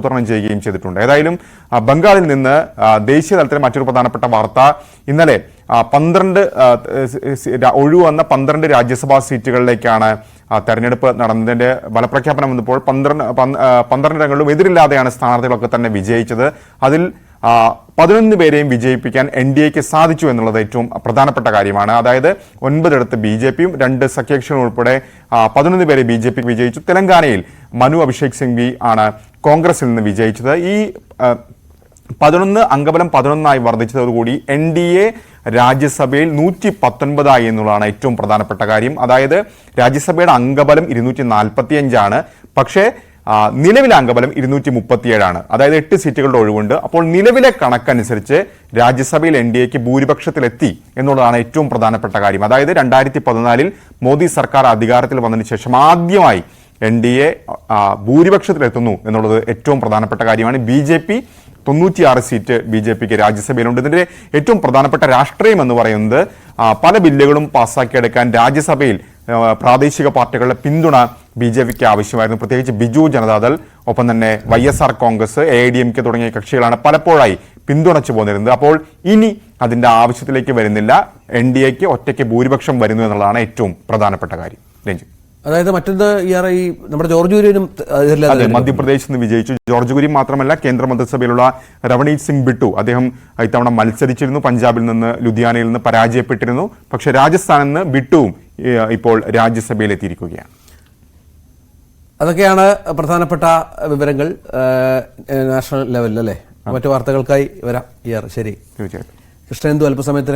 ആസൂത്രണം ചെയ്യുകയും ചെയ്തിട്ടുണ്ട്. ഏതായാലും ബംഗാളിൽ നിന്ന് ദേശീയ തലത്തിൽ മറ്റൊരു പ്രധാനപ്പെട്ട വാർത്ത, ഇന്നലെ 12 ഒഴിവന്ന 12 രാജ്യസഭാ സീറ്റുകളിലേക്കാണ് തെരഞ്ഞെടുപ്പ് നടന്നതിന്റെ ഫലപ്രഖ്യാപനം വന്നപ്പോൾ 12 ഇടങ്ങളിലും എതിരില്ലാതെയാണ് സ്ഥാനാർത്ഥികളൊക്കെ തന്നെ വിജയിച്ചത്. അതിൽ 11 പേരെയും വിജയിപ്പിക്കാൻ NDAക്ക് സാധിച്ചു എന്നുള്ളത് ഏറ്റവും പ്രധാനപ്പെട്ട കാര്യമാണ്. അതായത് 9 BJPയും 2 സഖ്യകക്ഷികളും ഉൾപ്പെടെ 11 പേരെ BJP വിജയിച്ചു. തെലങ്കാനയിൽ മനു അഭിഷേക് സിംഗ്വി ആണ് കോൺഗ്രസിൽ നിന്ന് വിജയിച്ചത്. ഈ 11 അംഗബലം 11 വർദ്ധിച്ചതോടുകൂടി NDA രാജ്യസഭയിൽ 119 എന്നുള്ളതാണ് ഏറ്റവും പ്രധാനപ്പെട്ട കാര്യം. അതായത് രാജ്യസഭയുടെ അംഗബലം 245 പക്ഷേ നിലവിലെ അംഗബലം 237. അതായത് 8 സീറ്റുകളുടെ ഒഴിവുണ്ട്. അപ്പോൾ നിലവിലെ കണക്കനുസരിച്ച് രാജ്യസഭയിൽ NDAക്ക് ഭൂരിപക്ഷത്തിലെത്തി എന്നുള്ളതാണ് ഏറ്റവും പ്രധാനപ്പെട്ട കാര്യം. അതായത് 2014 മോദി സർക്കാർ അധികാരത്തിൽ വന്നതിന് ശേഷം ആദ്യമായി NDA ഭൂരിപക്ഷത്തിലെത്തുന്നു എന്നുള്ളത് ഏറ്റവും പ്രധാനപ്പെട്ട കാര്യമാണ്. BJP 96 സീറ്റ് BJPക്ക് രാജ്യസഭയിലുണ്ട്. ഇതിന്റെ ഏറ്റവും പ്രധാനപ്പെട്ട രാഷ്ട്രീയം എന്ന് പറയുന്നത് പല ബില്ലുകളും പാസ്സാക്കിയെടുക്കാൻ രാജ്യസഭയിൽ പ്രാദേശിക പാർട്ടികളുടെ പിന്തുണ BJPക്ക് ആവശ്യമായിരുന്നു. പ്രത്യേകിച്ച് ബിജു ജനതാദൾ, ഒപ്പം തന്നെ YSR കോൺഗ്രസ്, AIDMK തുടങ്ങിയ കക്ഷികളാണ് പലപ്പോഴായി പിന്തുണച്ചു പോന്നിരുന്നത്. അപ്പോൾ ഇനി അതിന്റെ ആവശ്യത്തിലേക്ക് വരുന്നില്ല. NDAക്ക് ഒറ്റയ്ക്ക് ഭൂരിപക്ഷം വരുന്നു എന്നുള്ളതാണ് ഏറ്റവും പ്രധാനപ്പെട്ട കാര്യം. രഞ്ജിത്ത്, അതായത് മറ്റൊന്ന് ഈ നമ്മുടെ ജോർജ് കുര്യനും മധ്യപ്രദേശിൽ നിന്ന് വിജയിച്ചു. ജോർജ് കുര്യൻ മാത്രമല്ല, കേന്ദ്രമന്ത്രിസഭയിലുള്ള രവണീത് സിംഗ് ബിട്ടു, അദ്ദേഹം ഇത്തവണ മത്സരിച്ചിരുന്നു. പഞ്ചാബിൽ നിന്ന്, ലുധിയാനയിൽ നിന്ന് പരാജയപ്പെട്ടിരുന്നു. പക്ഷേ രാജസ്ഥാനിൽ നിന്ന് ബിട്ടുവും ഇപ്പോൾ രാജ്യസഭയിൽ എത്തിയിരിക്കുകയാണ്. അതൊക്കെയാണ് പ്രധാനപ്പെട്ട വിവരങ്ങൾ നാഷണൽ ലെവലിൽ, അല്ലേ? മറ്റു വാർത്തകൾക്കായി വരാം. ശരി, തീർച്ചയായിട്ടും. കൃഷ്ണേന്ദു അല്പസമയത്തിന്